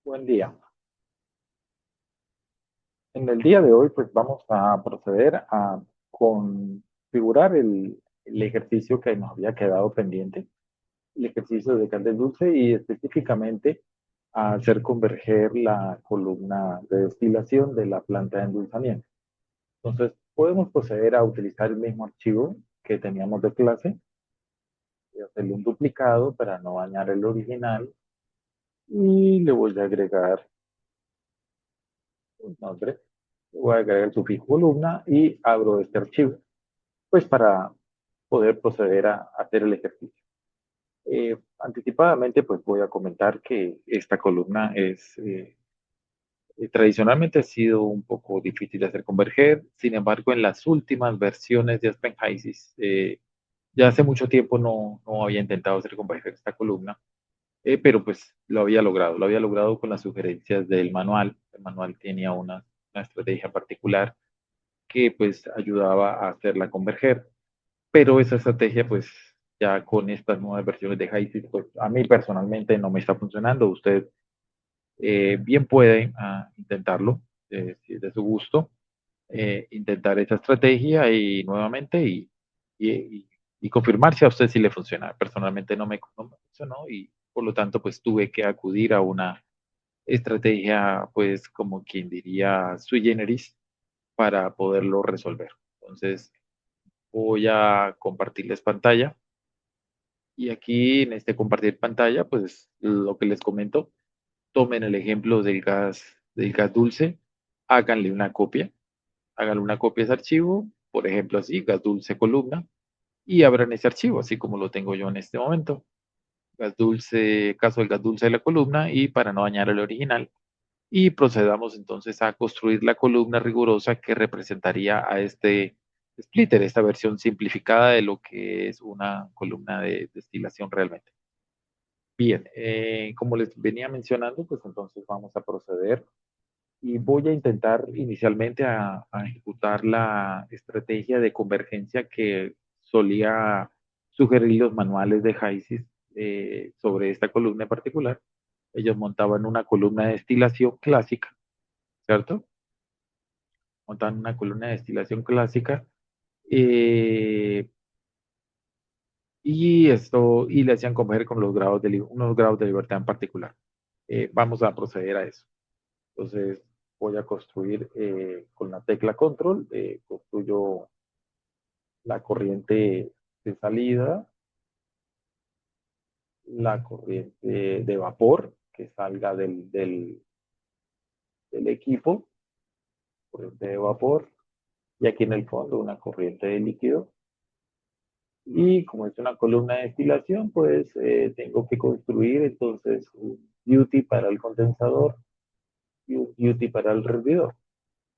Buen día. En el día de hoy, pues vamos a proceder a configurar el ejercicio que nos había quedado pendiente, el ejercicio de Candel Dulce y específicamente a hacer converger la columna de destilación de la planta de endulzamiento. Entonces, podemos proceder a utilizar el mismo archivo que teníamos de clase y hacerle un duplicado para no dañar el original y le voy a agregar un nombre. Voy a agregar el sufijo columna y abro este archivo, pues para poder proceder a hacer el ejercicio. Anticipadamente, pues voy a comentar que esta columna tradicionalmente ha sido un poco difícil de hacer converger. Sin embargo, en las últimas versiones de OpenHysis, ya hace mucho tiempo no había intentado hacer converger esta columna, pero pues lo había logrado con las sugerencias del manual. El manual tenía una estrategia particular que pues ayudaba a hacerla converger. Pero esa estrategia pues ya con estas nuevas versiones de HiSys, pues a mí personalmente no me está funcionando. Usted bien puede intentarlo, si es de su gusto, intentar esa estrategia y nuevamente y confirmar si a usted sí le funciona. Personalmente no me funcionó y por lo tanto pues tuve que acudir a una estrategia pues como quien diría sui generis para poderlo resolver. Entonces, voy a compartirles pantalla y aquí en este compartir pantalla, pues lo que les comento, tomen el ejemplo del gas dulce, háganle una copia, háganle una copia de ese archivo, por ejemplo así, gas dulce columna, y abran ese archivo, así como lo tengo yo en este momento. Gas dulce, caso del gas dulce de la columna y para no dañar el original. Y procedamos entonces a construir la columna rigurosa que representaría a este splitter, esta versión simplificada de lo que es una columna de destilación realmente. Bien, como les venía mencionando, pues entonces vamos a proceder y voy a intentar inicialmente a ejecutar la estrategia de convergencia que solía sugerir los manuales de HiSys sobre esta columna en particular. Ellos montaban una columna de destilación clásica, ¿cierto? Montaban una columna de destilación clásica eh, y le hacían converger con unos grados de libertad en particular. Vamos a proceder a eso. Entonces voy a construir con la tecla control, construyo la corriente de salida, la corriente de vapor que salga del equipo, corriente de vapor, y aquí en el fondo una corriente de líquido. Y como es una columna de destilación, pues tengo que construir entonces un duty para el condensador y un duty para el hervidor.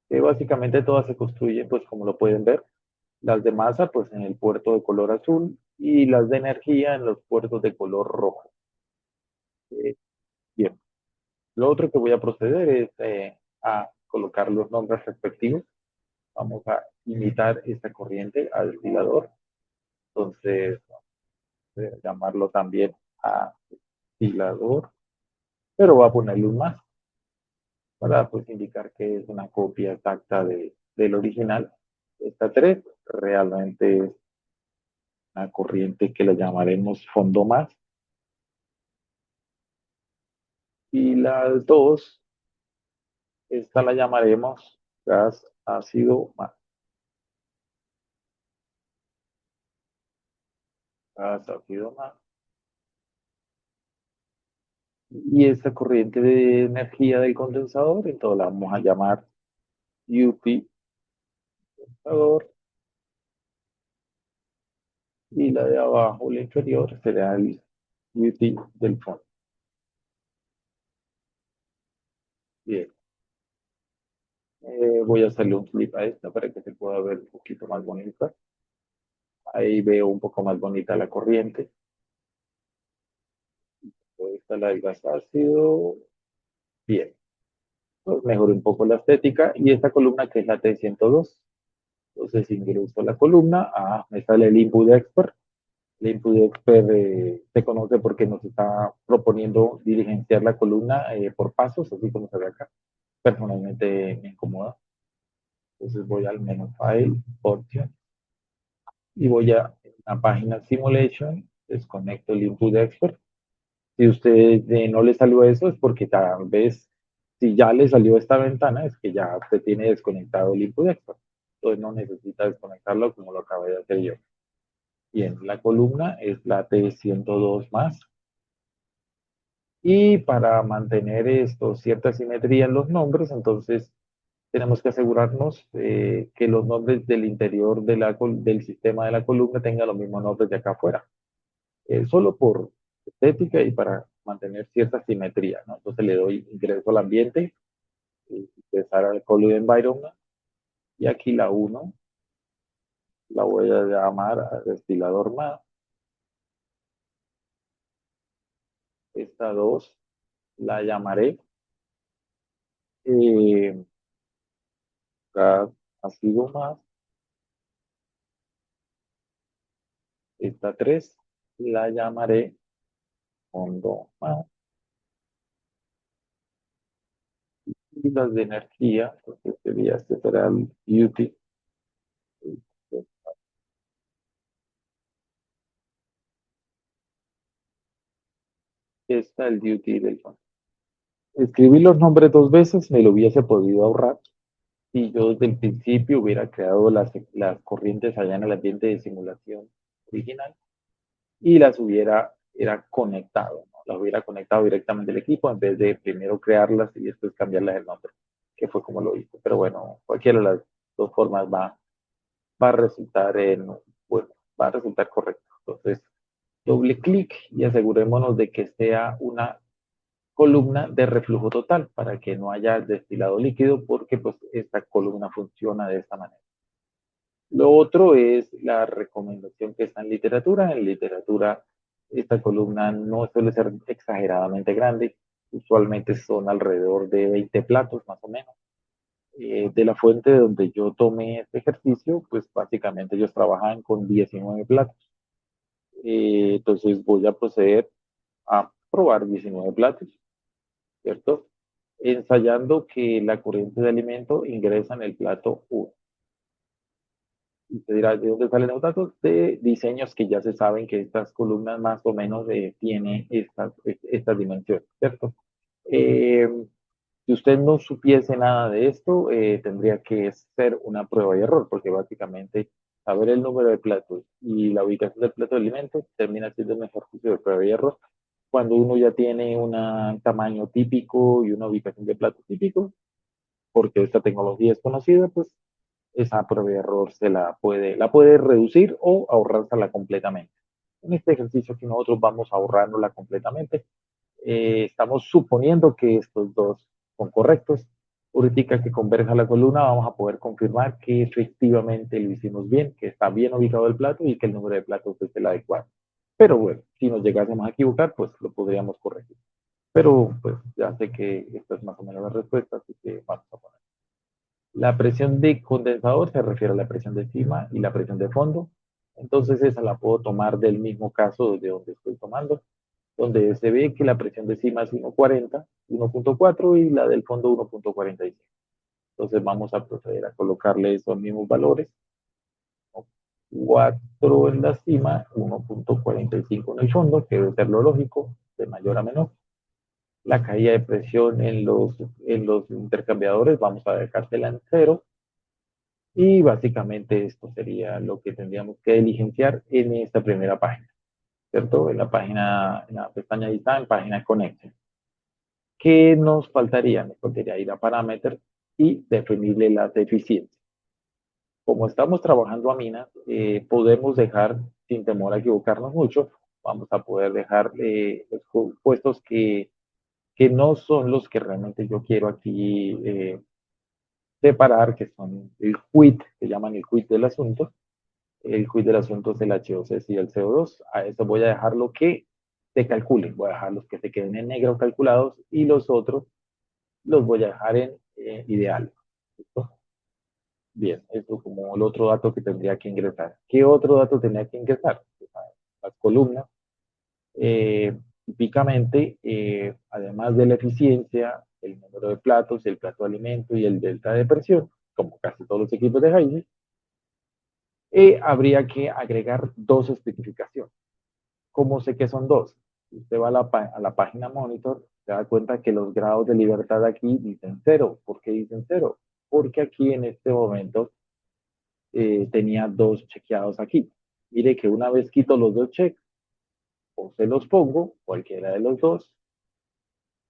Que básicamente todas se construyen, pues como lo pueden ver, las de masa pues en el puerto de color azul y las de energía en los puertos de color rojo. Eh, bien, lo otro que voy a proceder es a colocar los nombres respectivos. Vamos a imitar esta corriente al destilador. Entonces, llamarlo también a destilador, pero voy a ponerle un más para pues indicar que es una copia exacta del original. Esta 3 realmente es una corriente que la llamaremos fondo más y las 2 esta la llamaremos gas ácido más, gas ácido más. Y esta corriente de energía del condensador, entonces la vamos a llamar UP condensador y la de abajo, la inferior, será el UT del fondo. Bien, voy a hacerle un flip a esta para que se pueda ver un poquito más bonita. Ahí veo un poco más bonita la corriente. Esta es la del gas ácido. Bien, pues mejoré un poco la estética y esta columna que es la T102. Entonces ingreso a la columna, me sale el input expert El input expert se conoce porque nos está proponiendo diligenciar la columna por pasos, así como se ve acá. Personalmente me incomoda. Entonces voy al menú File, Option, y voy a la página Simulation, desconecto el input expert. Si usted no le salió eso, es porque tal vez, si ya le salió esta ventana, es que ya usted tiene desconectado el input expert. Entonces no necesita desconectarlo como lo acabé de hacer yo. Bien, la columna es la T102 más. Y para mantener esto, cierta simetría en los nombres, entonces tenemos que asegurarnos que los nombres del interior de del sistema de la columna tengan los mismos nombres de acá afuera. Solo por estética y para mantener cierta simetría, ¿no? Entonces le doy ingreso al ambiente, ingresar al color environment, y aquí la uno la voy a llamar a destilador más, esta 2 la llamaré eh, gas ácido más, esta 3 la llamaré fondo más, y las de energía, porque sería, este será el duty, está el duty del fondo. Escribir los nombres dos veces me lo hubiese podido ahorrar si yo desde el principio hubiera creado las corrientes allá en el ambiente de simulación original y las hubiera era conectado, ¿no? Las hubiera conectado directamente al equipo en vez de primero crearlas y después cambiarlas el nombre, que fue como lo hice. Pero bueno, cualquiera de las dos formas va a resultar bueno, va a resultar correcto. Entonces, doble clic y asegurémonos de que sea una columna de reflujo total para que no haya destilado líquido porque pues esta columna funciona de esta manera. Lo otro es la recomendación que está en literatura. En literatura esta columna no suele ser exageradamente grande, usualmente son alrededor de 20 platos más o menos. De la fuente de donde yo tomé este ejercicio, pues básicamente ellos trabajan con 19 platos. Entonces voy a proceder a probar 19 platos, ¿cierto? Ensayando que la corriente de alimento ingresa en el plato 1. Y te dirá, ¿de dónde salen los datos? De diseños que ya se saben que estas columnas más o menos tienen estas dimensiones, ¿cierto? Eh, si usted no supiese nada de esto, tendría que ser una prueba y error, porque básicamente saber el número de platos y la ubicación del plato de alimentos termina siendo un ejercicio de prueba y error. Cuando uno ya tiene un tamaño típico y una ubicación de plato típico, porque esta tecnología es conocida, pues esa prueba de error la puede reducir o ahorrársela completamente. En este ejercicio que nosotros vamos a ahorrárnosla completamente, estamos suponiendo que estos dos son correctos. Ahorita que converja la columna, vamos a poder confirmar que efectivamente lo hicimos bien, que está bien ubicado el plato y que el número de platos es el adecuado. Pero bueno, si nos llegásemos a equivocar, pues lo podríamos corregir. Pero pues ya sé que esta es más o menos la respuesta, así que vamos a poner. La presión de condensador se refiere a la presión de cima y la presión de fondo. Entonces esa la puedo tomar del mismo caso de donde estoy tomando, donde se ve que la presión de cima es 1.40, 1.4 y la del fondo 1.45. Entonces vamos a proceder a colocarle esos mismos valores. 4 en la cima, 1.45 en el fondo, que debe ser lo lógico, de mayor a menor. La caída de presión en los intercambiadores, vamos a dejársela en cero. Y básicamente esto sería lo que tendríamos que diligenciar en esta primera página, ¿cierto? En la página, en la pestaña Design, página Connection. ¿Qué nos faltaría? Nos faltaría ir a Parameters y definirle las eficiencias. Como estamos trabajando a minas, podemos dejar, sin temor a equivocarnos mucho, vamos a poder dejar los puestos que no son los que realmente yo quiero aquí separar, que son el quit, que llaman el quit del asunto. El quid del asunto es el HOC y el CO2. A eso voy a dejar lo que se calcule. Voy a dejar los que se queden en negro calculados y los otros los voy a dejar en ideal. ¿Listo? Bien, esto como el otro dato que tendría que ingresar. ¿Qué otro dato tendría que ingresar? las columnas. Típicamente, además de la eficiencia, el número de platos, el plato de alimento y el delta de presión, como casi todos los equipos de HYSYS, habría que agregar dos especificaciones. ¿Cómo sé que son dos? Si usted va a la página Monitor, se da cuenta que los grados de libertad aquí dicen cero. ¿Por qué dicen cero? Porque aquí en este momento tenía dos chequeados aquí. Mire que una vez quito los dos checks, o se los pongo, cualquiera de los dos,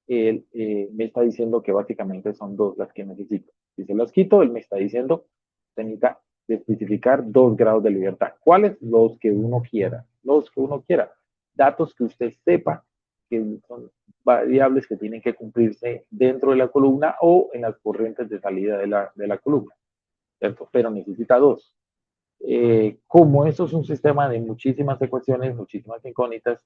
él me está diciendo que básicamente son dos las que necesito. Si se los quito, él me está diciendo que necesita especificar 2 grados de libertad. ¿Cuáles? Los que uno quiera. Los que uno quiera. Datos que usted sepa que son variables que tienen que cumplirse dentro de la columna o en las corrientes de salida de la columna, ¿cierto? Pero necesita dos. Como eso es un sistema de muchísimas ecuaciones, muchísimas incógnitas,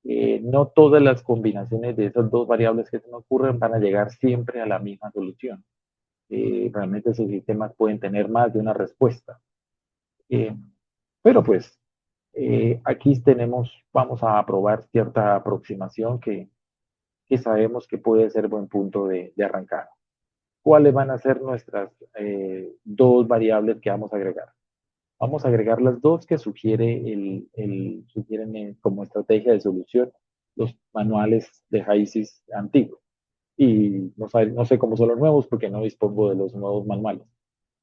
no todas las combinaciones de esas dos variables que se nos ocurren van a llegar siempre a la misma solución. Realmente esos sistemas pueden tener más de una respuesta. Eh, pero pues aquí tenemos, vamos a probar cierta aproximación que sabemos que puede ser buen punto de arrancar. ¿Cuáles van a ser nuestras dos variables que vamos a agregar? Vamos a agregar las dos que sugieren como estrategia de solución los manuales de HYSYS antiguos. Y no sé cómo son los nuevos porque no dispongo de los nuevos manuales.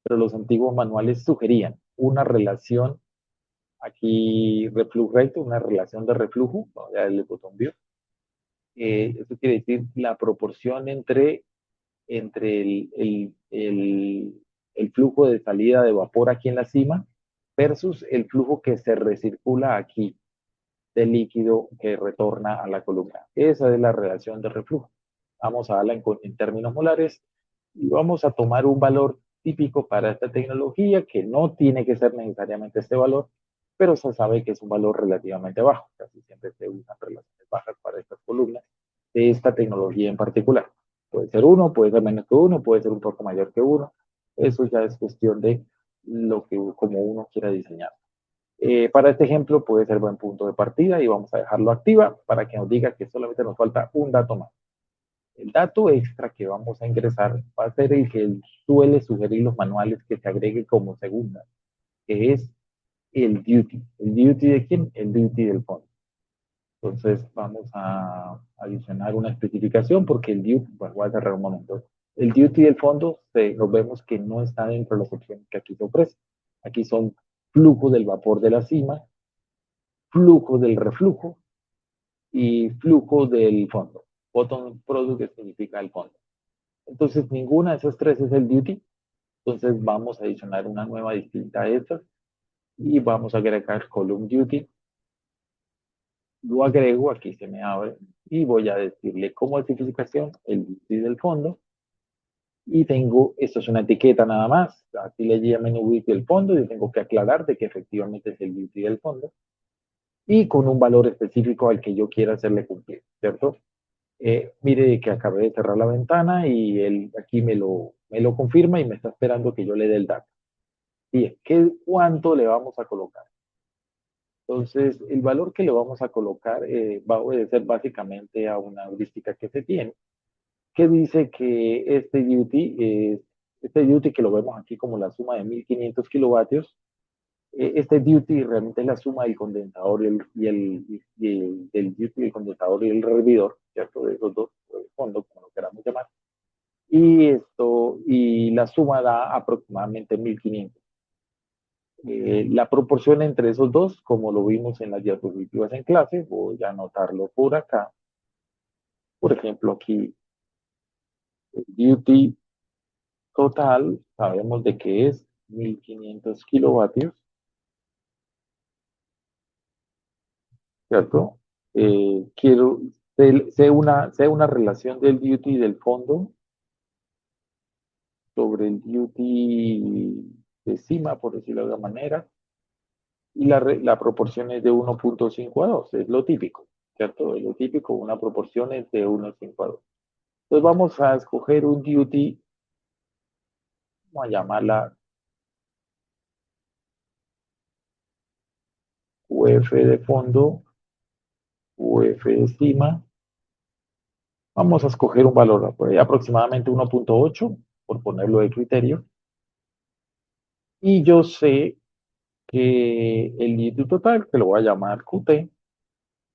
Pero los antiguos manuales sugerían una relación, aquí reflujo rate, una relación de reflujo, ya el botón view. Eso quiere decir la proporción entre el flujo de salida de vapor aquí en la cima versus el flujo que se recircula aquí de líquido que retorna a la columna. Esa es la relación de reflujo. Vamos a darla en términos molares y vamos a tomar un valor típico para esta tecnología que no tiene que ser necesariamente este valor, pero se sabe que es un valor relativamente bajo. Casi siempre se usan relaciones bajas para estas columnas de esta tecnología en particular. Puede ser uno, puede ser menos que uno, puede ser un poco mayor que uno. Eso ya es cuestión de lo que como uno quiera diseñar. Para este ejemplo puede ser buen punto de partida y vamos a dejarlo activa para que nos diga que solamente nos falta un dato más. El dato extra que vamos a ingresar va a ser el que suele sugerir los manuales que se agregue como segunda, que es el duty. ¿El duty de quién? El duty del fondo. Entonces vamos a adicionar una especificación porque el duty, bueno, voy a cerrar un momento. El duty del fondo, nos vemos que no está dentro de las opciones que aquí se ofrecen. Aquí son flujo del vapor de la cima, flujo del reflujo y flujo del fondo. Bottom product que significa el fondo. Entonces, ninguna de esas tres es el duty. Entonces, vamos a adicionar una nueva distinta a estas y vamos a agregar column duty. Lo agrego, aquí se me abre y voy a decirle como especificación el duty del fondo. Y tengo, esto es una etiqueta nada más, así le llaman duty del fondo y tengo que aclarar de que efectivamente es el duty del fondo y con un valor específico al que yo quiera hacerle cumplir, ¿cierto? Mire que acabé de cerrar la ventana y él aquí me lo confirma y me está esperando que yo le dé el dato. Bien, ¿cuánto le vamos a colocar? Entonces, el valor que le vamos a colocar va a obedecer básicamente a una heurística que se tiene, que dice que este duty que lo vemos aquí como la suma de 1500 kilovatios, este duty realmente es la suma del condensador del duty del condensador y el hervidor, ¿cierto? De esos dos, fondos, como lo queramos llamar. Y la suma da aproximadamente 1500. La proporción entre esos dos, como lo vimos en las diapositivas en clase, voy a anotarlo por acá. Por ejemplo, aquí el duty total, sabemos de que es 1500 kilovatios, ¿cierto? Quiero, sé una relación del duty del fondo sobre el duty de cima, por decirlo de alguna manera, y la proporción es de 1.5 a 2, es lo típico, ¿cierto? Es lo típico, una proporción es de 1.5 a 2. Entonces vamos a escoger un duty, vamos a llamarla UF de fondo, UF de estima. Vamos a escoger un valor aproximadamente 1.8 por ponerlo de criterio. Y yo sé que el litio total, que lo voy a llamar QT,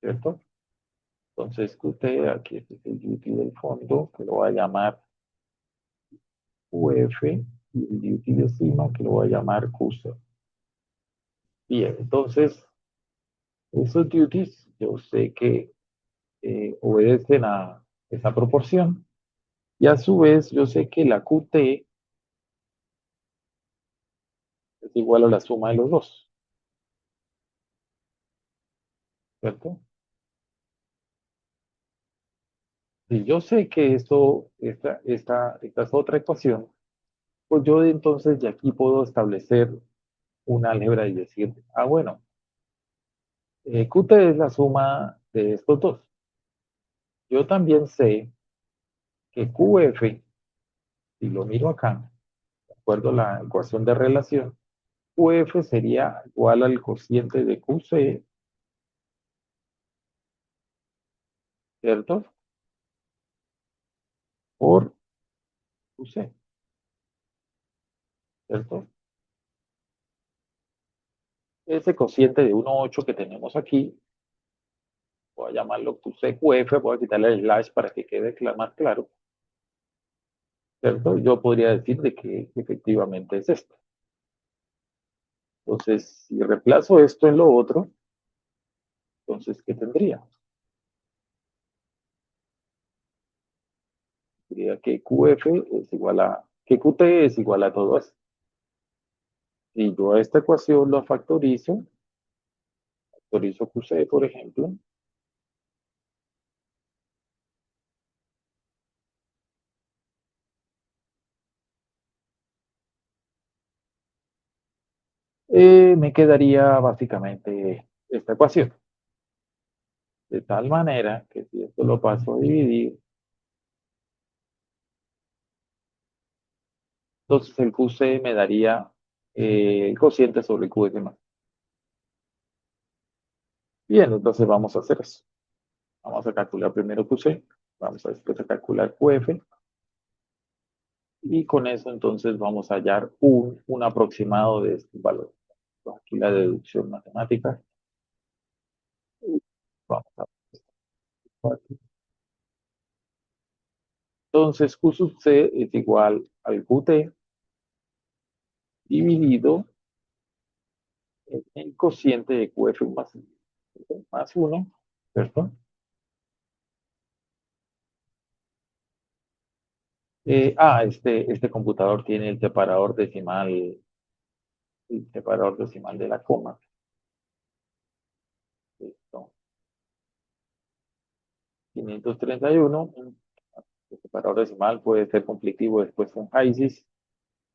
¿cierto? Entonces QT, aquí este es el duty del fondo, que lo voy a llamar UF, y el duty de estima, que lo voy a llamar QC. Bien, entonces, esos duties yo sé que obedecen a esa proporción, y a su vez yo sé que la QT es igual a la suma de los dos, ¿cierto? Si yo sé que esta es otra ecuación, pues yo entonces de aquí puedo establecer una álgebra y decir, ah, bueno, Qt es la suma de estos dos. Yo también sé que QF, si lo miro acá, de acuerdo a la ecuación de relación, QF sería igual al cociente de QC, ¿cierto? Por QC, ¿cierto? Ese cociente de 1,8 que tenemos aquí, voy a llamarlo QC, QF, voy a quitarle el slash para que quede más claro, ¿cierto? Yo podría decir de que efectivamente es esto. Entonces, si reemplazo esto en lo otro, entonces, ¿qué tendría? Tendría que QF es igual a, que QT es igual a todo esto. Si yo a esta ecuación lo factorizo QC, por ejemplo, me quedaría básicamente esta ecuación. De tal manera que si esto lo paso a dividir, entonces el QC me daría el cociente sobre el QS más. Bien, entonces vamos a hacer eso. Vamos a calcular primero QC, vamos a después a calcular QF, y con eso entonces vamos a hallar un aproximado de estos valores. Aquí la deducción matemática. Vamos a ver. Entonces Q sub C es igual al QT dividido en el cociente de QF más 1, ¿cierto? Este computador tiene el separador decimal de la coma. Listo. 531. El separador decimal puede ser conflictivo después con HISIS.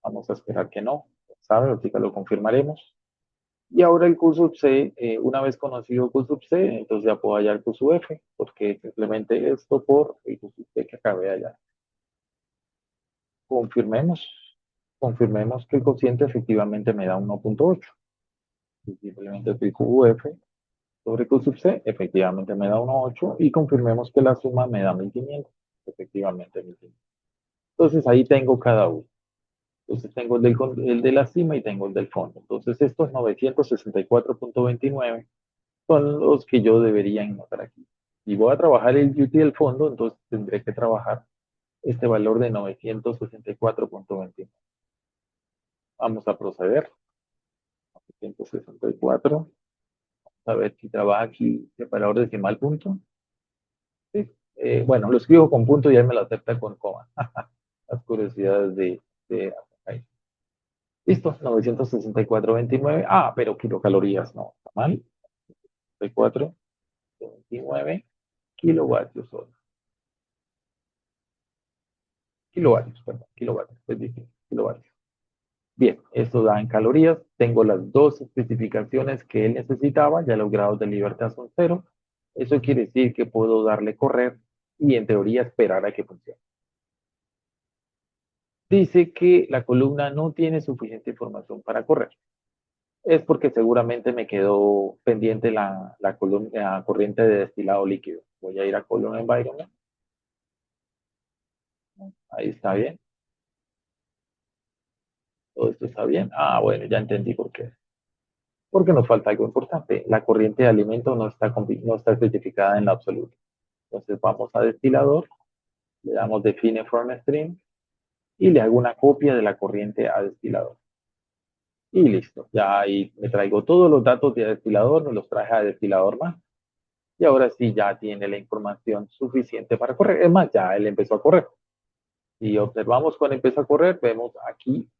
Vamos a esperar que no. ¿Sabe? Ahorita lo confirmaremos. Y ahora el Q sub C, una vez conocido Q sub C, entonces ya puedo hallar Q sub F, porque simplemente esto por el Q sub C que acabé de hallar. Confirmemos, confirmemos que el cociente efectivamente me da 1.8. Simplemente el QF sobre Q sub C efectivamente me da 1.8 y confirmemos que la suma me da 1500. Efectivamente 1500. Entonces ahí tengo cada uno. Entonces tengo el de la cima y tengo el del fondo. Entonces estos 964.29 son los que yo debería anotar aquí. Si voy a trabajar el duty del fondo, entonces tendré que trabajar este valor de 964.29. Vamos a proceder. 964. A ver si trabaja aquí separador decimal punto. Sí. Bueno, lo escribo con punto y ahí me lo acepta con coma. Las curiosidades de ahí. Listo, 964.29. Pero kilocalorías no, está mal. 964.29 kilovatios hora. Kilovatios, perdón, kilovatios, es decir, kilovatios. Bien, esto da en calorías. Tengo las dos especificaciones que él necesitaba, ya los grados de libertad son cero. Eso quiere decir que puedo darle correr y en teoría esperar a que funcione. Dice que la columna no tiene suficiente información para correr. Es porque seguramente me quedó pendiente la corriente de destilado líquido. Voy a ir a Column Environment. Ahí está bien. Todo esto está bien. Ah, bueno, ya entendí por qué. Porque nos falta algo importante. La corriente de alimento no está especificada en lo absoluto. Entonces vamos a destilador, le damos define from stream y le hago una copia de la corriente a destilador. Y listo. Ya ahí me traigo todos los datos de destilador, me los traje a destilador más. Y ahora sí ya tiene la información suficiente para correr. Es más, ya él empezó a correr. Y observamos cuando empieza a correr, vemos aquí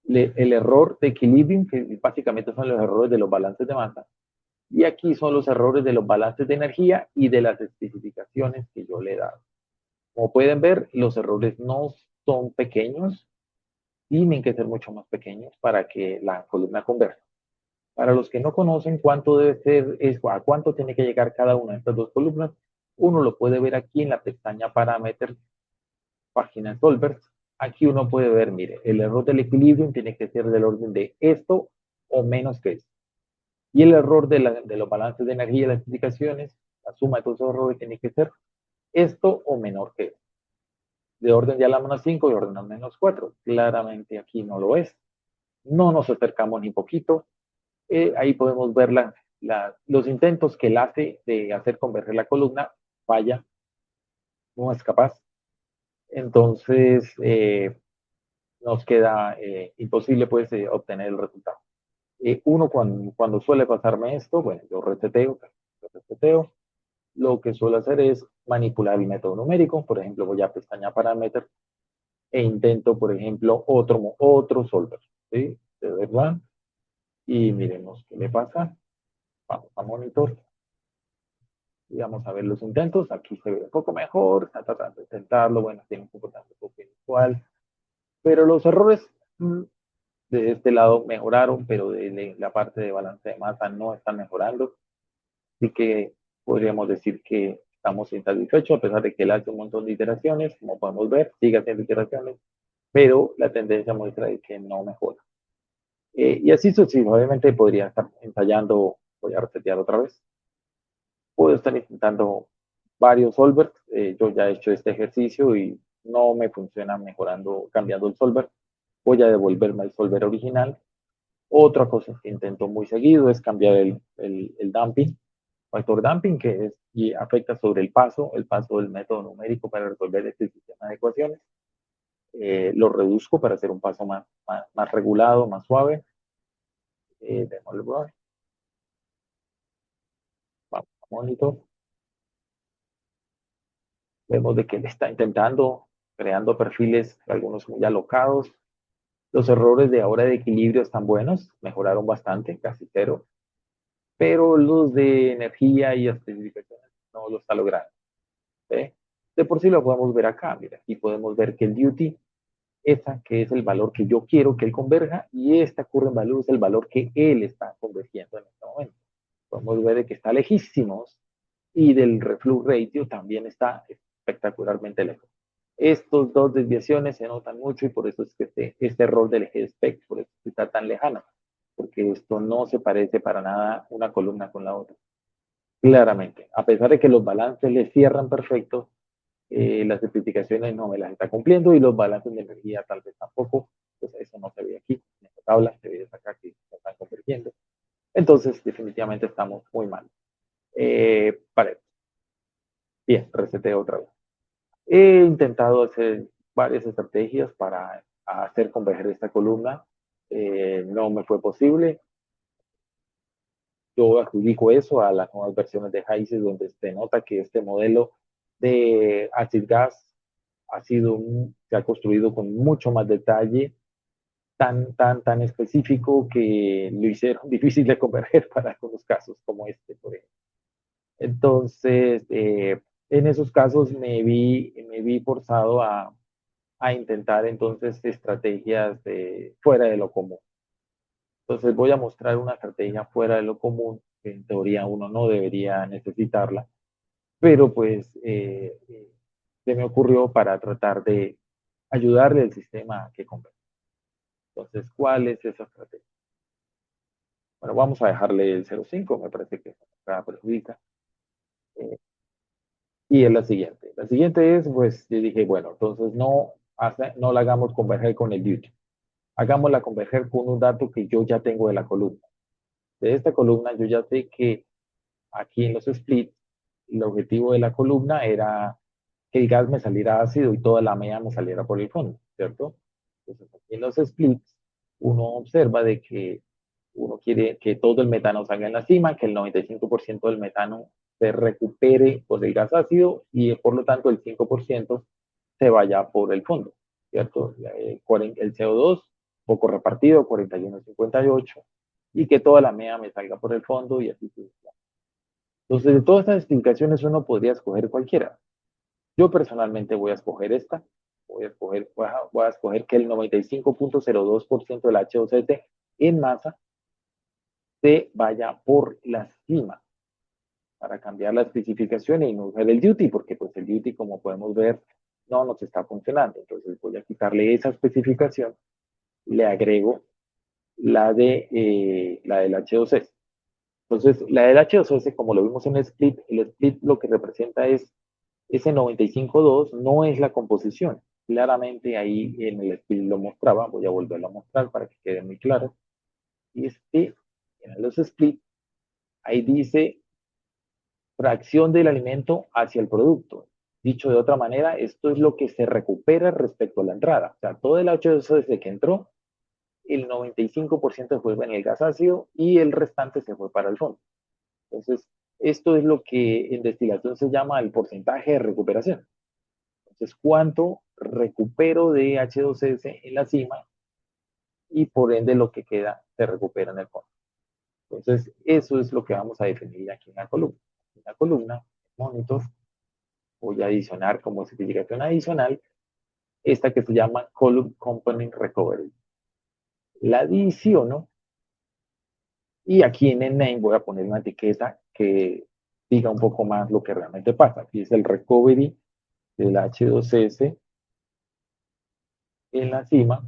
el error de equilibrio, que básicamente son los errores de los balances de masa. Y aquí son los errores de los balances de energía y de las especificaciones que yo le he dado. Como pueden ver, los errores no son pequeños, tienen que ser mucho más pequeños para que la columna converja. Para los que no conocen cuánto debe ser, a cuánto tiene que llegar cada una de estas dos columnas, uno lo puede ver aquí en la pestaña Parameters, página Solvers. Aquí uno puede ver, mire, el error del equilibrio tiene que ser del orden de esto o menos que esto. Y el error de los balances de energía y las indicaciones, la suma de todos esos errores tiene que ser esto o menor que esto. De orden de a la menos 5 y orden a menos 4. Claramente aquí no lo es. No nos acercamos ni poquito. Ahí podemos ver los intentos que él hace de hacer converger la columna. Falla, no es capaz. Entonces, nos queda imposible pues obtener el resultado. Uno cuando suele pasarme esto, bueno, yo reseteo, lo que suelo hacer es manipular el método numérico, por ejemplo, voy a pestaña parámetros e intento, por ejemplo, otro solver, ¿sí? De verdad, y miremos qué le pasa. Vamos a monitor y vamos a ver los intentos. Aquí se ve un poco mejor, está tratando de intentarlo, bueno, tiene un comportamiento un poco inusual, pero los errores de este lado mejoraron, pero de la parte de balance de masa no están mejorando. Así que podríamos decir que estamos insatisfechos, a pesar de que él hace un montón de iteraciones, como podemos ver, sigue haciendo iteraciones, pero la tendencia muestra de que no mejora. Y así sucesivamente podría estar ensayando, voy a resetear otra vez, puedo estar intentando varios solvers, yo ya he hecho este ejercicio y no me funciona mejorando, cambiando el solver, voy a devolverme al solver original. Otra cosa que intento muy seguido es cambiar el dumping, factor dumping, que es, y afecta sobre el paso del método numérico para resolver este sistema de ecuaciones. Lo reduzco para hacer un paso más regulado, más suave. Vamos a monitor. Vemos de que él está intentando, creando perfiles, algunos muy alocados. Los errores de ahora de equilibrio están buenos, mejoraron bastante, casi cero, pero los de energía y especificaciones no lo está logrando. ¿Sí? De por sí lo podemos ver acá, mira, aquí podemos ver que el duty, esa que es el valor que yo quiero que él converja, y esta curva en valor es el valor que él está convergiendo en este momento. Podemos ver que está lejísimos y del reflux ratio también está espectacularmente lejos. Estos dos desviaciones se notan mucho y por eso es que este error del eje de Speck, por eso está tan lejano, porque esto no se parece para nada una columna con la otra. Claramente, a pesar de que los balances le cierran perfecto, las especificaciones no me las está cumpliendo y los balances de energía tal vez tampoco, pues eso no se ve aquí, en esta tabla se ve acá que se están convirtiendo. Entonces, definitivamente estamos muy mal. Vale, bien, reseteo otra vez. He intentado hacer varias estrategias para hacer converger esta columna. No me fue posible. Yo adjudico eso a las nuevas versiones de HYSYS, donde se nota que este modelo de acid gas se ha construido con mucho más detalle, tan específico que lo hicieron difícil de converger para algunos casos como este, por ejemplo. Entonces, en esos casos me vi forzado a intentar entonces estrategias fuera de lo común. Entonces voy a mostrar una estrategia fuera de lo común, que en teoría uno no debería necesitarla, pero pues se me ocurrió para tratar de ayudarle al sistema a que converja. Entonces, ¿cuál es esa estrategia? Bueno, vamos a dejarle el 0,5, me parece que acá perjudica. Eh, y es la siguiente. La siguiente es, pues, yo dije, bueno, entonces no la hagamos converger con el duty. Hagámosla converger con un dato que yo ya tengo de la columna. De esta columna yo ya sé que aquí en los splits, el objetivo de la columna era que el gas me saliera ácido y toda la MEA me saliera por el fondo, ¿cierto? Entonces, aquí en los splits, uno observa de que uno quiere que todo el metano salga en la cima, que el 95% del metano se recupere por el gas ácido y por lo tanto el 5% se vaya por el fondo, ¿cierto? El CO2, poco repartido, 41,58, y que toda la MEA me salga por el fondo y así sucesivamente. Entonces, de todas estas explicaciones uno podría escoger cualquiera. Yo personalmente voy a escoger esta. Voy a escoger que el 95,02% del H2S en masa se vaya por la cima para cambiar la especificación y no usar el duty, porque pues el duty, como podemos ver, no nos está funcionando. Entonces voy a quitarle esa especificación, le agrego la del H2S. Entonces, la del H2S, como lo vimos en el split lo que representa es ese 95,2 no es la composición. Claramente ahí en el split lo mostraba, voy a volverlo a mostrar para que quede muy claro. Y es que en los split, ahí dice fracción del alimento hacia el producto. Dicho de otra manera, esto es lo que se recupera respecto a la entrada. O sea, todo el H2O desde que entró, el 95% fue en el gas ácido y el restante se fue para el fondo. Entonces, esto es lo que en destilación se llama el porcentaje de recuperación. Entonces, ¿cuánto recupero de H2S en la cima y por ende lo que queda se recupera en el fondo? Entonces, eso es lo que vamos a definir aquí en la columna. En la columna, monitor, voy a adicionar como especificación adicional esta que se llama Column Component Recovery. La adiciono y aquí en el name voy a poner una etiqueta que diga un poco más lo que realmente pasa. Aquí es el recovery del H2S en la cima,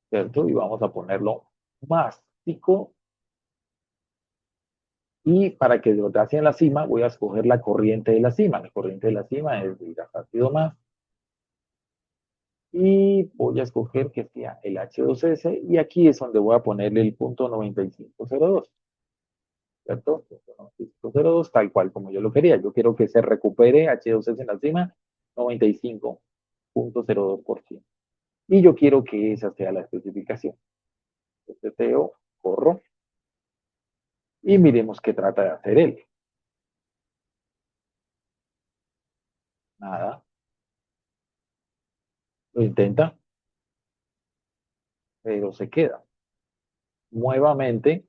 ¿cierto? Y vamos a ponerlo mástico. Y para que lo hacia en la cima, voy a escoger la corriente de la cima. La corriente de la cima es el gas ácido más. Y voy a escoger que sea el H2S. Y aquí es donde voy a ponerle el punto 9502. ¿Cierto? Punto 9502, tal cual como yo lo quería. Yo quiero que se recupere H2S en la cima 95,02%. Y yo quiero que esa sea la especificación. Teo, corro. Y miremos qué trata de hacer él. Nada. Lo intenta, pero se queda. Nuevamente,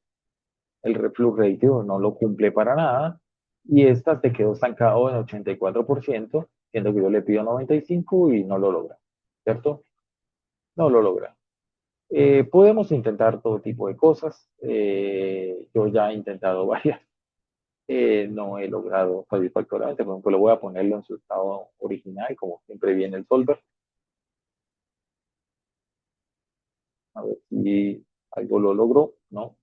el reflux ratio no lo cumple para nada y esta se quedó estancado en 84%, siendo que yo le pido 95 y no lo logra, ¿cierto? No lo logra. Podemos intentar todo tipo de cosas. Yo ya he intentado varias. No he logrado satisfactoriamente. Por ejemplo, lo voy a ponerlo en su estado original, como siempre viene el solver. A ver si algo lo logro, ¿no?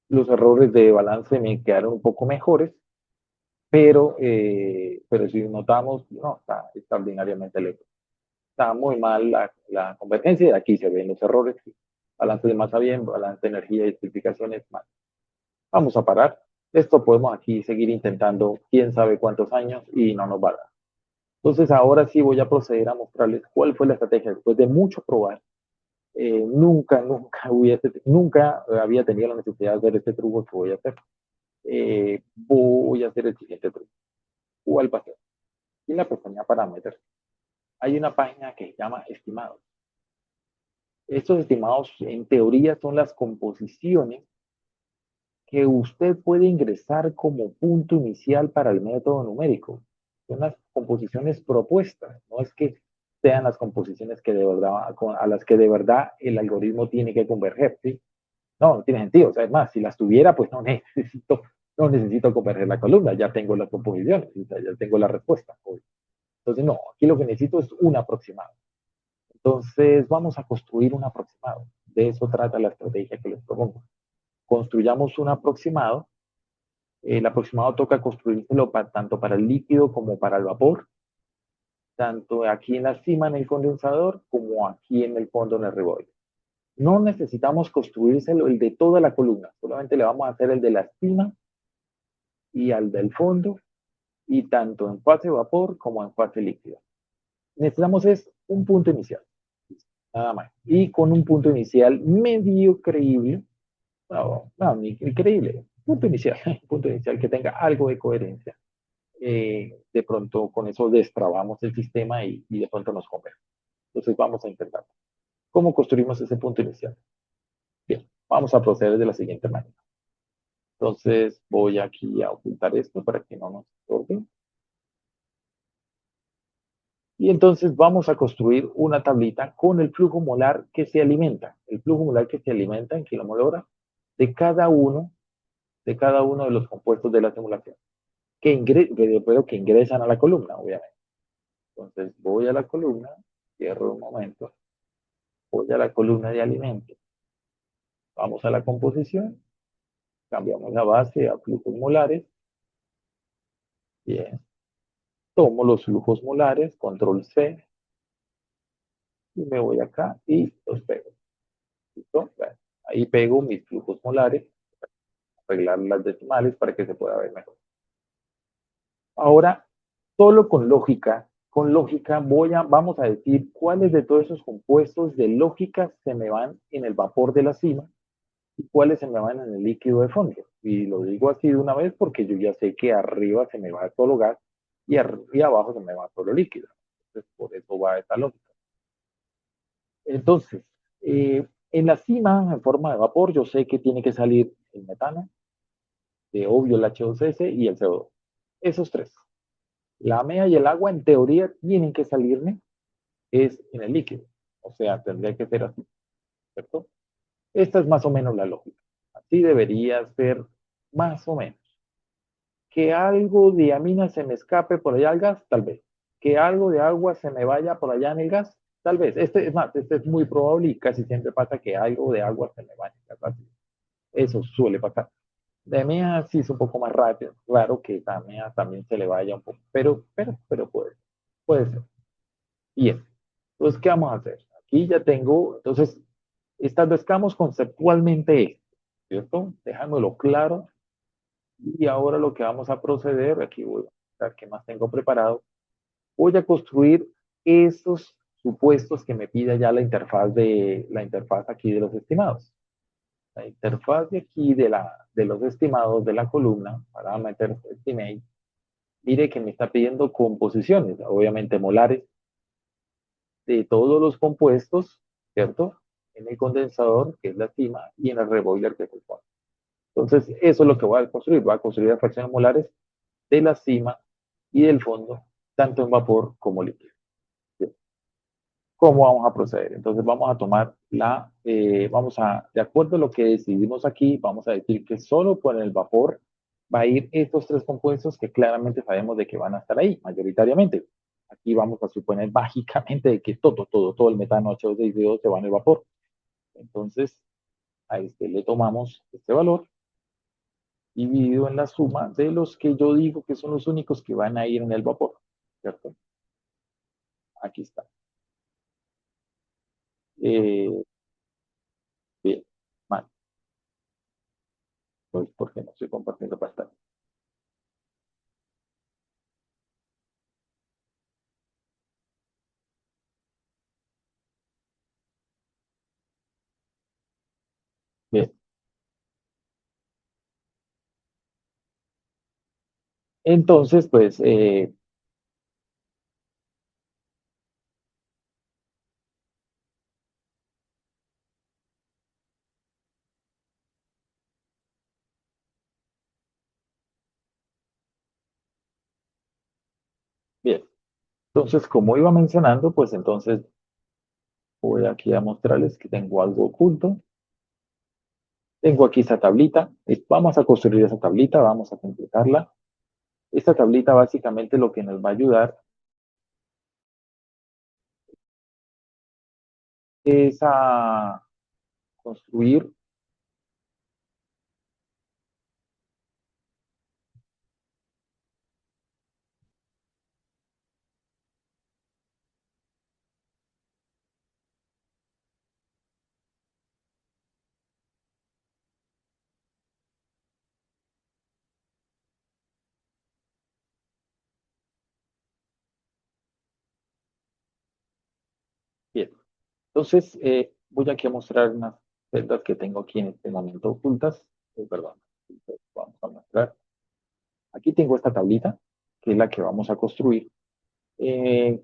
Los errores de balance me quedaron un poco mejores, pero si notamos, no, está extraordinariamente lejos. Está muy mal la convergencia y aquí se ven los errores. Balance de masa bien, balance de energía y especificaciones mal. Vamos a parar. Esto podemos aquí seguir intentando quién sabe cuántos años y no nos va a dar. Entonces ahora sí voy a proceder a mostrarles cuál fue la estrategia. Después de mucho probar, nunca había tenido la necesidad de hacer este truco que voy a hacer. Voy a hacer el siguiente truco. ¿Cuál va a ser? Y en la pestaña parámetros hay una página que se llama estimados. Estos estimados en teoría son las composiciones que usted puede ingresar como punto inicial para el método numérico. Son las composiciones propuestas, no es que sean las composiciones que de verdad, a las que de verdad el algoritmo tiene que converger, ¿sí? No, no tiene sentido. O sea, es más, si las tuviera, pues no necesito converger la columna, ya tengo las composiciones, ya tengo la respuesta. Entonces, no, aquí lo que necesito es un aproximado. Entonces, vamos a construir un aproximado. De eso trata la estrategia que les propongo. Construyamos un aproximado. El aproximado toca construírselo tanto para el líquido como para el vapor, tanto aquí en la cima en el condensador como aquí en el fondo en el reboiler. No necesitamos construírselo el de toda la columna, solamente le vamos a hacer el de la cima y al del fondo, y tanto en fase vapor como en fase líquida. Necesitamos es un punto inicial, nada más. Y con un punto inicial medio creíble, no, ni increíble, punto inicial que tenga algo de coherencia. De pronto con eso destrabamos el sistema y de pronto nos convence. Entonces vamos a intentar. ¿Cómo construimos ese punto inicial? Bien, vamos a proceder de la siguiente manera. Entonces voy aquí a ocultar esto para que no nos estorbe. Y entonces vamos a construir una tablita con el flujo molar que se alimenta. El flujo molar que se alimenta en kilomol hora de cada uno de los compuestos de la simulación. Pero que ingresan a la columna, obviamente. Entonces voy a la columna, cierro un momento, voy a la columna de alimentos, vamos a la composición, cambiamos la base a flujos molares, bien, tomo los flujos molares, control C, y me voy acá y los pego. ¿Listo? Bueno, ahí pego mis flujos molares, arreglar las decimales para que se pueda ver mejor. Ahora, solo con lógica vamos a decir cuáles de todos esos compuestos de lógica se me van en el vapor de la cima y cuáles se me van en el líquido de fondo. Y lo digo así de una vez porque yo ya sé que arriba se me va solo gas y abajo se me va solo líquido. Entonces, por eso va esta lógica. Entonces, en la cima, en forma de vapor, yo sé que tiene que salir el metano, de obvio el H2S y el CO2. Esos tres. La amea y el agua, en teoría, tienen que salirme es en el líquido. O sea, tendría que ser así, ¿cierto? Esta es más o menos la lógica. Así debería ser más o menos. Que algo de amina se me escape por allá al gas, tal vez. Que algo de agua se me vaya por allá en el gas, tal vez. Este es muy probable y casi siempre pasa que algo de agua se me vaya en el gas. Eso suele pasar. De amina sí es un poco más rápido. Claro que a amina también se le vaya un poco, pero puede ser. Bien. Entonces, ¿qué vamos a hacer? Aquí ya tengo, entonces, establezcamos conceptualmente esto, ¿cierto? Déjamelo claro. Y ahora lo que vamos a proceder, aquí voy a ver qué más tengo preparado. Voy a construir esos supuestos que me pida ya la interfaz aquí de los estimados. La interfaz de aquí de los estimados de la columna, para meter estimate, mire que me está pidiendo composiciones, obviamente molares, de todos los compuestos, ¿cierto? En el condensador, que es la cima, y en el reboiler, que es el fondo. Entonces, eso es lo que voy a construir. Voy a construir las fracciones molares de la cima y del fondo, tanto en vapor como líquido. ¿Sí? ¿Cómo vamos a proceder? Entonces, vamos a tomar de acuerdo a lo que decidimos aquí, vamos a decir que solo por el vapor va a ir estos tres compuestos que claramente sabemos de que van a estar ahí, mayoritariamente. Aquí vamos a suponer mágicamente de que todo el metano H2 se va en el vapor. Entonces, a este le tomamos este valor dividido en la suma de los que yo digo que son los únicos que van a ir en el vapor, ¿cierto? Aquí está. Eh, bien, mal, pues porque no estoy compartiendo pantalla. Bien, entonces, pues, bien. Entonces, como iba mencionando, pues entonces voy aquí a mostrarles que tengo algo oculto. Tengo aquí esta tablita. Vamos a construir esa tablita, vamos a completarla. Esta tablita básicamente lo que nos va a ayudar es construir. Bien, entonces voy aquí a mostrar unas celdas que tengo aquí en este momento ocultas. Perdón, vamos a mostrar. Aquí tengo esta tablita, que es la que vamos a construir,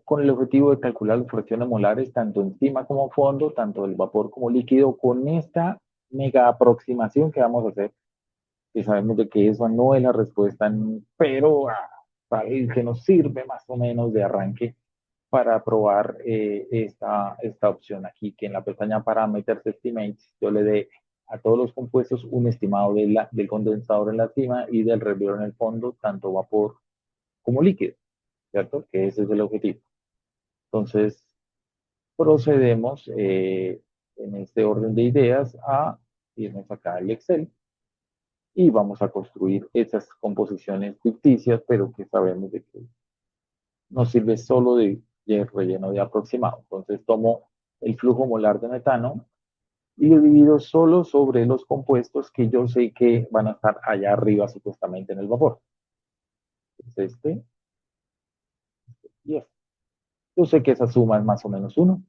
con el objetivo de calcular las fracciones molares tanto encima como fondo, tanto del vapor como líquido, con esta mega aproximación que vamos a hacer, que sabemos de que eso no es la respuesta, pero sabéis que nos sirve más o menos de arranque para probar esta opción aquí, que en la pestaña Parameters Estimates yo le dé a todos los compuestos un estimado del condensador en la cima y del reviewer en el fondo, tanto vapor como líquido, ¿cierto? Que ese es el objetivo. Entonces, procedemos en este orden de ideas a irnos acá al Excel y vamos a construir esas composiciones ficticias, pero que sabemos de que nos sirve solo de relleno de aproximado. Entonces tomo el flujo molar de metano y lo divido solo sobre los compuestos que yo sé que van a estar allá arriba supuestamente en el vapor. Es este y este. Yo sé que esa suma es más o menos uno.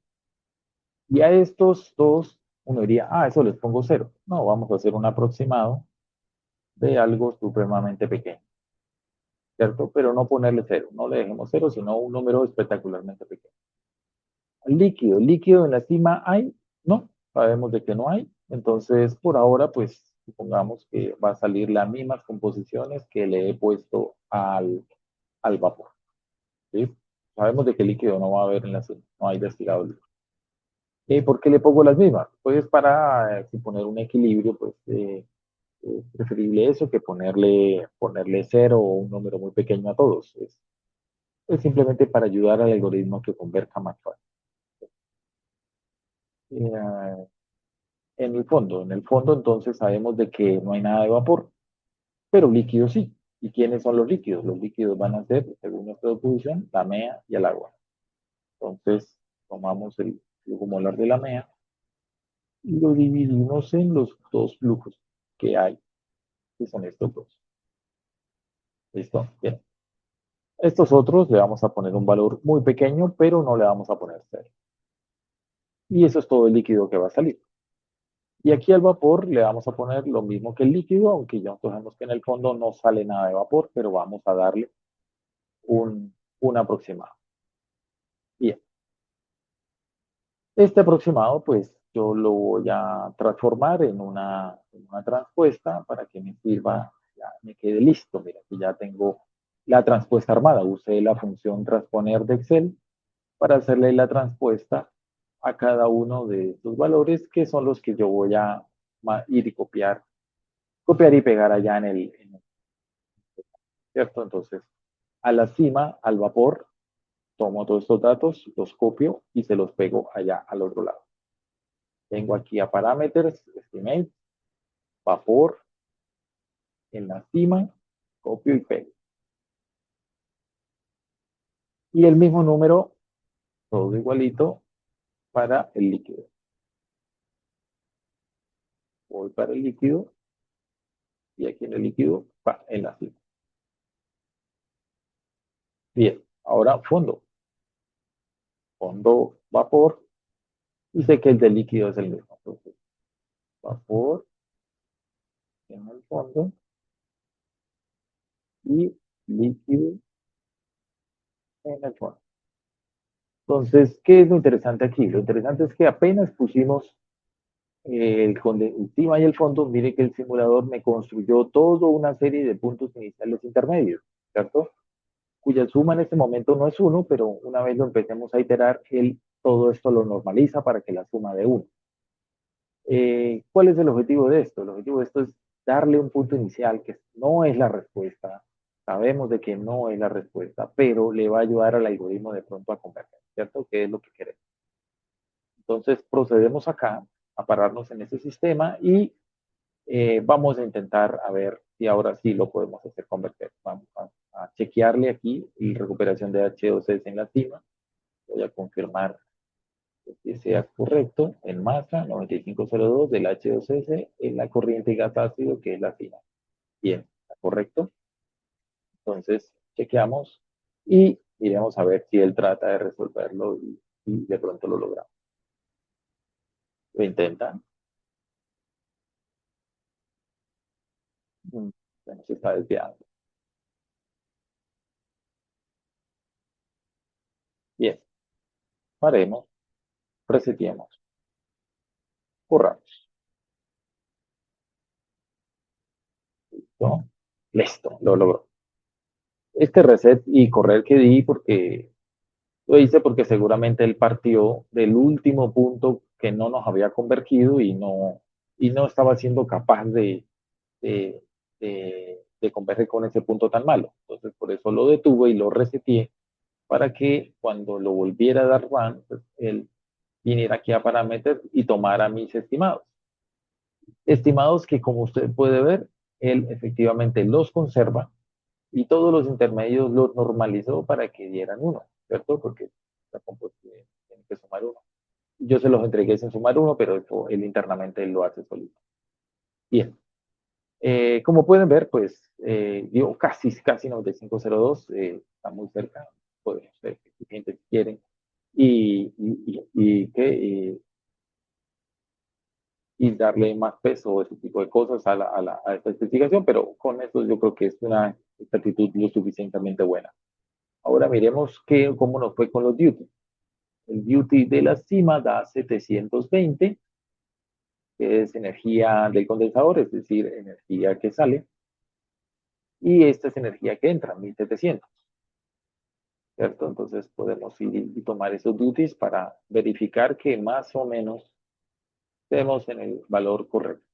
Y a estos dos, uno diría, eso les pongo cero. No, vamos a hacer un aproximado de algo supremamente pequeño, ¿cierto? Pero no ponerle cero, no le dejemos cero, sino un número espectacularmente pequeño. Líquido en la cima hay, no, sabemos de que no hay. Entonces, por ahora, pues supongamos que va a salir las mismas composiciones que le he puesto al vapor, ¿sí? Sabemos de que líquido no va a haber en la cima, no hay destilado líquido. ¿Por qué le pongo las mismas? Pues para suponer un equilibrio, pues es preferible eso que ponerle cero o un número muy pequeño a todos. Es simplemente para ayudar al algoritmo a que converja más fácil. Eh, en el fondo entonces sabemos de que no hay nada de vapor, pero líquido sí. ¿Y quiénes son los líquidos? Los líquidos van a ser, según nuestra definición, la mea y el agua. Entonces tomamos el flujo molar de la mea y lo dividimos en los dos flujos que hay, que son estos dos. ¿Listo? Bien. Estos otros le vamos a poner un valor muy pequeño, pero no le vamos a poner cero. Y eso es todo el líquido que va a salir. Y aquí al vapor le vamos a poner lo mismo que el líquido, aunque ya sabemos que en el fondo no sale nada de vapor, pero vamos a darle un aproximado. Bien, este aproximado pues yo lo voy a transformar en una transpuesta para que me sirva, ya me quede listo. Mira, que ya tengo la transpuesta armada. Usé la función transponer de Excel para hacerle la transpuesta a cada uno de estos valores que son los que yo voy a ir y copiar y pegar allá ¿cierto? Entonces, a la cima, al vapor, tomo todos estos datos, los copio y se los pego allá al otro lado. Tengo aquí a Parameters, Estimate, vapor, en la cima, copio y pego. Y el mismo número, todo igualito, para el líquido. Voy para el líquido y aquí en el líquido va en la cima. Bien, ahora fondo. Fondo, vapor, y sé que el del líquido es el mismo. Entonces, vapor en el fondo y líquido en el fondo. Entonces, ¿qué es lo interesante aquí? Lo interesante es que apenas pusimos encima y el fondo, mire que el simulador me construyó toda una serie de puntos iniciales intermedios, ¿cierto? Cuya suma en este momento no es uno, pero una vez lo empecemos a iterar, todo esto lo normaliza para que la suma de uno. ¿Cuál es el objetivo de esto? El objetivo de esto es darle un punto inicial que no es la respuesta. Sabemos de que no es la respuesta, pero le va a ayudar al algoritmo de pronto a converger, ¿cierto? Que es lo que queremos. Entonces procedemos acá a pararnos en ese sistema y vamos a intentar a ver si ahora sí lo podemos hacer converger. Vamos a chequearle aquí y recuperación de H2S en la cima. Voy a confirmar que sea correcto en masa 9502 del H2S en la corriente gas ácido que es la cima. Bien, ¿está correcto? Entonces, chequeamos y iremos a ver si él trata de resolverlo y de pronto lo logramos. Lo intenta. Bueno, se está desviando. Bien, paremos, reseteemos, corramos. ¿Listo? Listo, lo logró. Este reset y correr que di porque lo hice porque seguramente él partió del último punto que no nos había convergido y no estaba siendo capaz de, de converger con ese punto tan malo. Entonces, por eso lo detuve y lo reseteé para que cuando lo volviera a dar run, pues, él viniera aquí a parámetros y tomara mis estimados. Estimados que, como usted puede ver, él efectivamente los conserva y todos los intermedios los normalizó para que dieran uno, ¿cierto? Porque la composición tiene que sumar uno. Yo se los entregué sin sumar uno, pero eso él internamente lo hace solito. Bien. Como pueden ver, pues dio casi 9502, está muy cerca, podemos ser eficientes si quieren, y darle más peso o ese tipo de cosas a esta especificación, pero con esto yo creo que es una actitud lo suficientemente buena. Ahora miremos cómo nos fue con los duty. El duty de la cima da 720, que es energía del condensador, es decir, energía que sale, y esta es energía que entra, 1700. ¿Cierto? Entonces podemos ir y tomar esos duties para verificar que más o menos estemos en el valor correcto.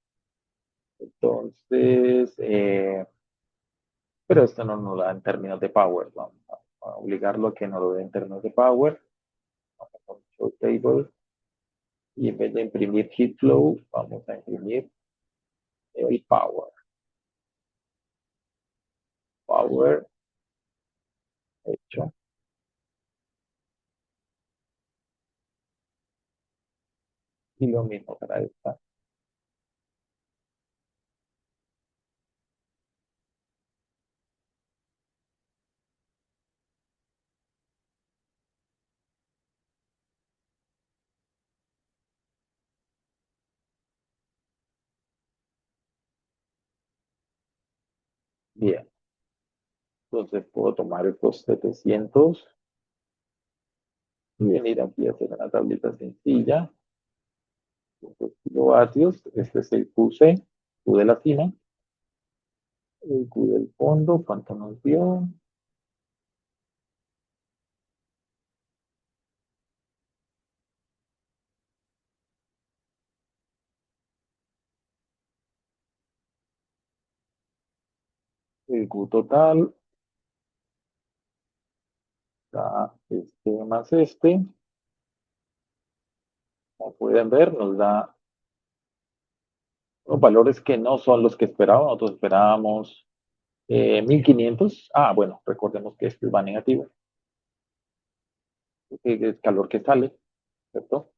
Entonces, pero esto no nos lo da en términos de power. Vamos a obligarlo a que nos lo dé en términos de power. Vamos a poner show table y en vez de imprimir heat flow, vamos a imprimir el power. Power hecho. Y lo mismo para esta. Bien. Entonces puedo tomar estos 700 y venir aquí a hacer una tablita sencilla. 2 kilovatios. Este es el QC, Q de la cima. El Q del fondo, ¿cuánto nos dio? El Q total, da este más este. Como pueden ver, nos da los valores que no son los que esperábamos. Nosotros esperábamos 1500. Ah, bueno, recordemos que este va negativo. El calor que sale, ¿cierto?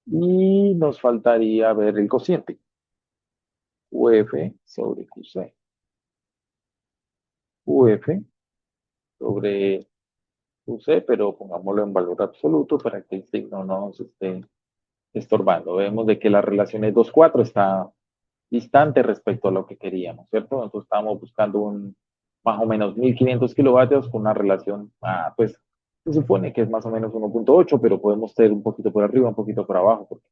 Y nos faltaría ver el cociente. UF sobre QC. UF sobre QC, pero pongámoslo en valor absoluto para que el signo no nos esté estorbando. Vemos de que la relación es 2,4, está distante respecto a lo que queríamos, ¿cierto? Entonces estábamos buscando un más o menos 1500 kilovatios con una relación, pues se supone que es más o menos 1,8, pero podemos ser un poquito por arriba, un poquito por abajo, porque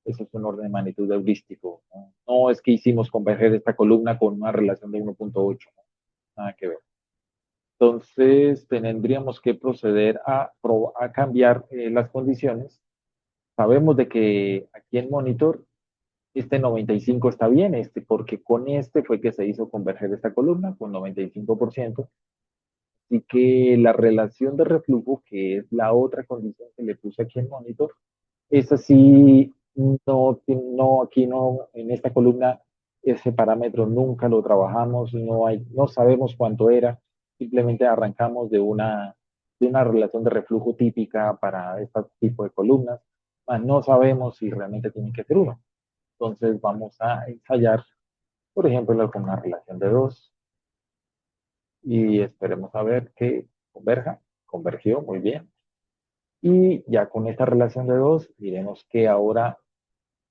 eso es un orden de magnitud heurístico. No, no es que hicimos converger esta columna con una relación de 1,8, ¿no? Nada que ver. Entonces tendríamos que proceder a cambiar las condiciones. Sabemos de que aquí en monitor este 95 está bien, porque con este fue que se hizo converger esta columna con 95%. Así que la relación de reflujo, que es la otra condición que le puse aquí en monitor, esa sí No, no, aquí no, en esta columna ese parámetro nunca lo trabajamos, no hay, no sabemos cuánto era, simplemente arrancamos de una relación de reflujo típica para este tipo de columnas, mas no sabemos si realmente tiene que ser uno. Entonces vamos a ensayar, por ejemplo, con una relación de dos y esperemos a ver que converja, convergió muy bien. Y ya con esta relación de dos, diremos que ahora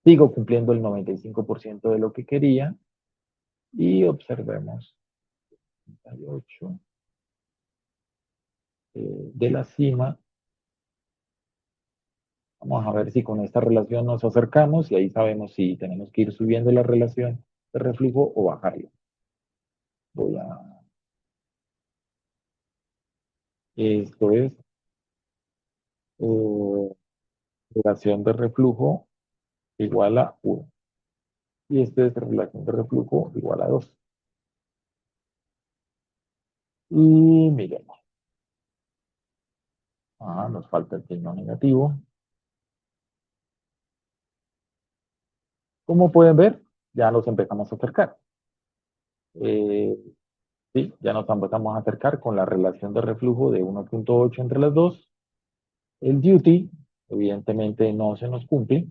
sigo cumpliendo el 95% de lo que quería y observemos 38 de la cima. Vamos a ver si con esta relación nos acercamos y ahí sabemos si tenemos que ir subiendo la relación de reflujo o bajarla. Voy a, esto es eh, relación de reflujo igual a 1 y esto es relación de reflujo igual a 2. Y miremos, nos falta el signo negativo. Como pueden ver, ya nos empezamos a acercar. Eh, ¿Sí? Ya nos empezamos a acercar con la relación de reflujo de 1.8 entre las dos. El duty, evidentemente, no se nos cumple.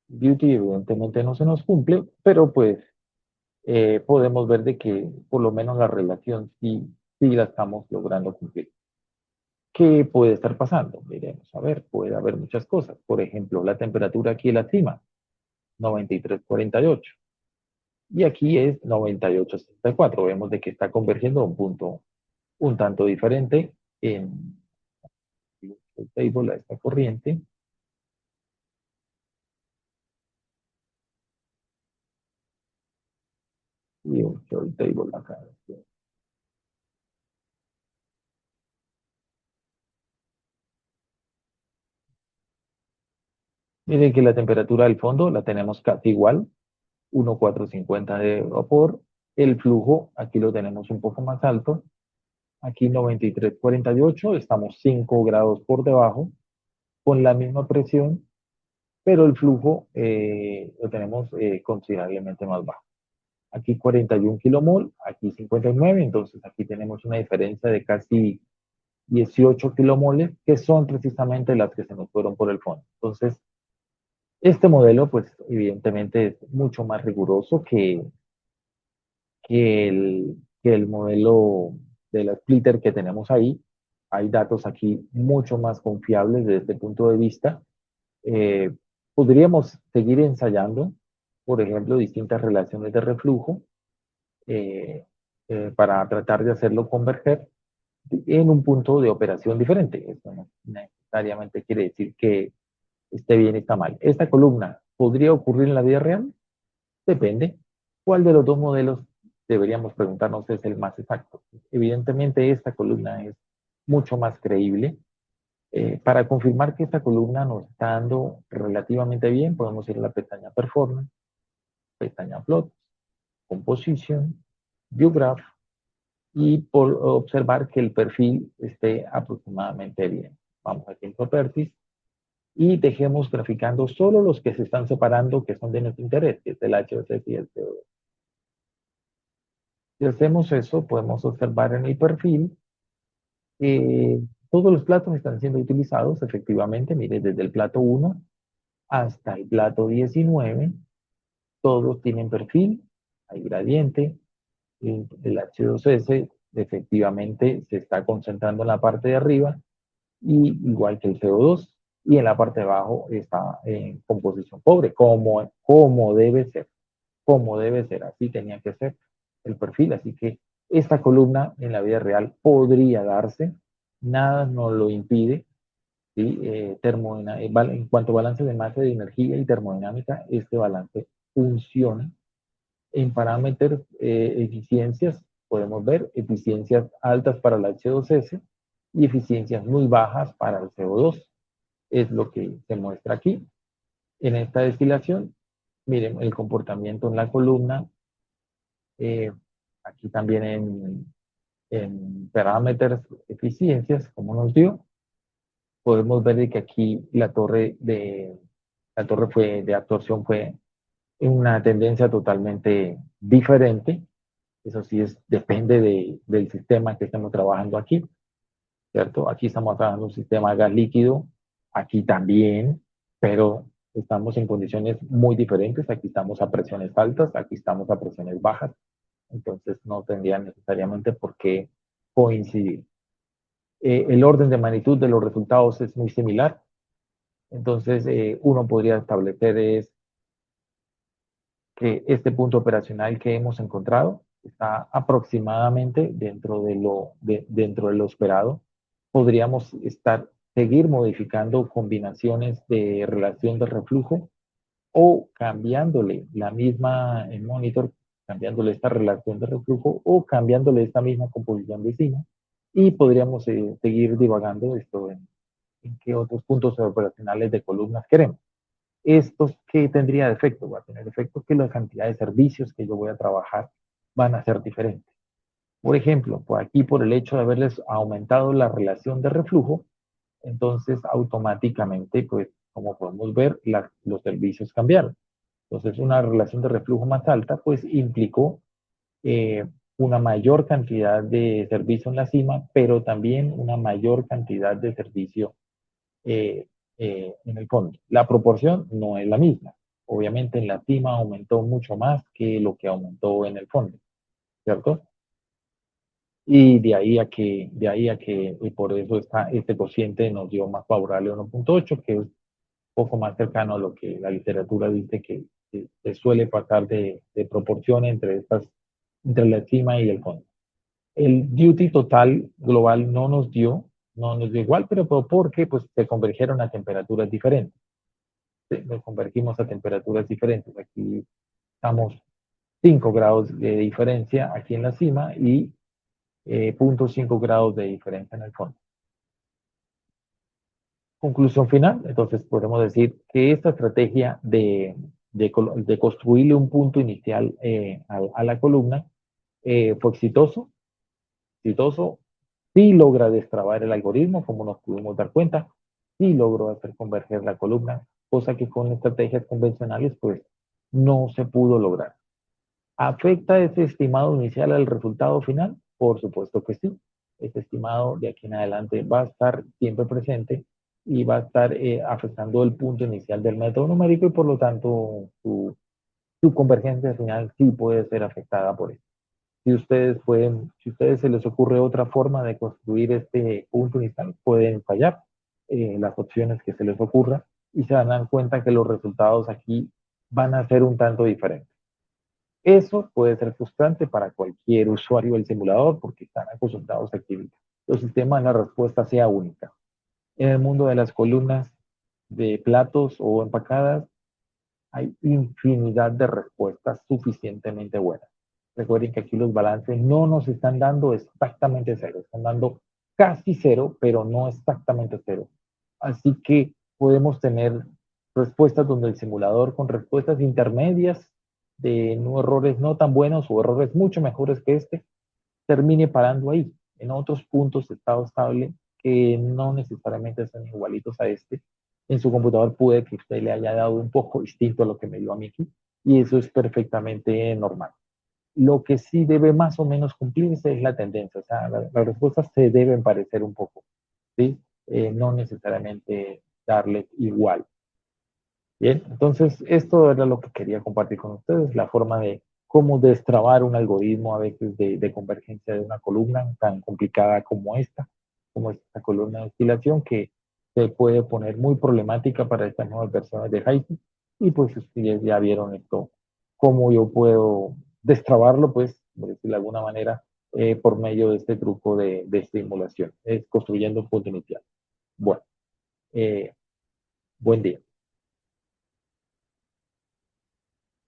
Duty, evidentemente, no se nos cumple, pero pues podemos ver de que por lo menos la relación sí la estamos logrando cumplir. ¿Qué puede estar pasando? Miremos, a ver, puede haber muchas cosas. Por ejemplo, la temperatura aquí en la cima, 93,48. Y aquí es 98,64. Vemos de que está convergiendo a un punto un tanto diferente en el table a esta corriente. Y un short table acá. Miren que la temperatura del fondo la tenemos casi igual, 1,450 de vapor. El flujo, aquí lo tenemos un poco más alto. Aquí 93,48, estamos 5 grados por debajo, con la misma presión, pero el flujo lo tenemos considerablemente más bajo. Aquí 41 kilomol, aquí 59, entonces aquí tenemos una diferencia de casi 18 kilomoles, que son precisamente las que se nos fueron por el fondo. Entonces, este modelo, pues evidentemente es mucho más riguroso que el modelo de la splitter que tenemos ahí. Hay datos aquí mucho más confiables desde este punto de vista. Eh, Podríamos seguir ensayando, por ejemplo, distintas relaciones de reflujo eh, para tratar de hacerlo converger en un punto de operación diferente. Esto no necesariamente quiere decir que esté bien, está mal. ¿Esta columna podría ocurrir en la vida real? Depende. ¿Cuál de los dos modelos deberíamos preguntarnos es el más exacto? Evidentemente, esta columna es mucho más creíble. Para confirmar que esta columna nos está dando relativamente bien, podemos ir a la pestaña Performance, pestaña Plot, Composition, View Graph y por observar que el perfil esté aproximadamente bien. Vamos aquí en Properties y dejemos graficando solo los que se están separando, que son de nuestro interés, que es el HOC y el CO2. Si hacemos eso, podemos observar en el perfil que todos los platos están siendo utilizados efectivamente. Mire, desde el plato 1 hasta el plato 19, todos tienen perfil, hay gradiente, el H2S efectivamente se está concentrando en la parte de arriba, y igual que el CO2, y en la parte de abajo está en composición pobre, como debe ser, como debe ser, así tenía que ser el perfil, así que esta columna en la vida real podría darse, nada nos lo impide, ¿sí? En cuanto a balance de masa de energía y termodinámica, este balance funciona. En parámetros eficiencias, podemos ver eficiencias altas para la H2S y eficiencias muy bajas para el CO2. Es lo que se muestra aquí. En esta destilación, miren el comportamiento en la columna, eh, aquí también en parámetros eficiencias, como nos dio. podemos ver de que aquí la torre de absorción fue una tendencia totalmente diferente. Eso sí depende del sistema que estemos trabajando aquí, ¿cierto? Aquí estamos trabajando un sistema de gas líquido, aquí también, pero estamos en condiciones muy diferentes. Aquí estamos a presiones altas, aquí estamos a presiones bajas, entonces no tendría necesariamente por qué coincidir. El orden de magnitud de los resultados es muy similar, entonces uno podría establecer es que este punto operacional que hemos encontrado está aproximadamente dentro de lo esperado. Podríamos seguir modificando combinaciones de relación de reflujo o cambiándole la misma en monitor, cambiándole esta relación de reflujo o cambiándole esta misma composición de cima y podríamos seguir divagando esto en qué otros puntos operacionales de columnas queremos. ¿Estos qué tendría de efecto? Va a tener efecto que la cantidad de servicios que yo voy a trabajar van a ser diferentes. Por ejemplo, por aquí, por el hecho de haberles aumentado la relación de reflujo, entonces automáticamente, pues, como podemos ver, los servicios cambiaron. Entonces, una relación de reflujo más alta, pues, implicó eh, una mayor cantidad de servicio en la cima, pero también una mayor cantidad de servicio eh, en el fondo. La proporción no es la misma. Obviamente en la cima aumentó mucho más que lo que aumentó en el fondo, ¿cierto? Y y por eso este cociente nos dio más favorable 1.8, que es un poco más cercano a lo que la literatura dice que se suele pasar de proporción entre la cima y el fondo. El duty total global no nos dio igual, pero porque pues, se convergieron a temperaturas diferentes. Nos convertimos a temperaturas diferentes. Aquí estamos 5 grados de diferencia aquí en la cima y 0.5 grados de diferencia en el fondo. Conclusión final, entonces podemos decir que esta estrategia de construirle un punto inicial a la columna fue exitoso, sí logra destrabar el algoritmo, como nos pudimos dar cuenta, sí logró hacer converger la columna, cosa que con estrategias convencionales pues no se pudo lograr. ¿Afecta ese estimado inicial al resultado final? Por supuesto que sí. Ese estimado de aquí en adelante va a estar siempre presente y va a estar afectando el punto inicial del método numérico y por lo tanto su convergencia final sí puede ser afectada por eso. Si a ustedes se les ocurre otra forma de construir este punto inicial, pueden fallar las opciones que se les ocurra y se dan cuenta que los resultados aquí van a ser un tanto diferentes. Eso puede ser frustrante para cualquier usuario del simulador porque están acostumbrados a que los sistemas de la respuesta sea única. En el mundo de las columnas de platos o empacadas, hay infinidad de respuestas suficientemente buenas. Recuerden que aquí los balances no nos están dando exactamente cero, están dando casi cero, pero no exactamente cero. Así que podemos tener respuestas donde el simulador con respuestas intermedias de no errores no tan buenos o errores mucho mejores que este, termine parando ahí. En otros puntos de estado estable que no necesariamente son igualitos a este, en su computador puede que usted le haya dado un poco distinto a lo que me dio a mí aquí, y eso es perfectamente normal. Lo que sí debe más o menos cumplirse es la tendencia, o sea, las respuestas se deben parecer un poco, ¿sí? No necesariamente darles igual. Bien, entonces esto era lo que quería compartir con ustedes, la forma de cómo destrabar un algoritmo a veces de convergencia de una columna tan complicada como esta columna de oscilación que se puede poner muy problemática para estas nuevas versiones de Haiku. Y pues ustedes ya vieron esto, cómo yo puedo destrabarlo, pues, por decirlo de alguna manera, por medio de este truco de estimulación, es construyendo un punto inicial. Bueno, buen día.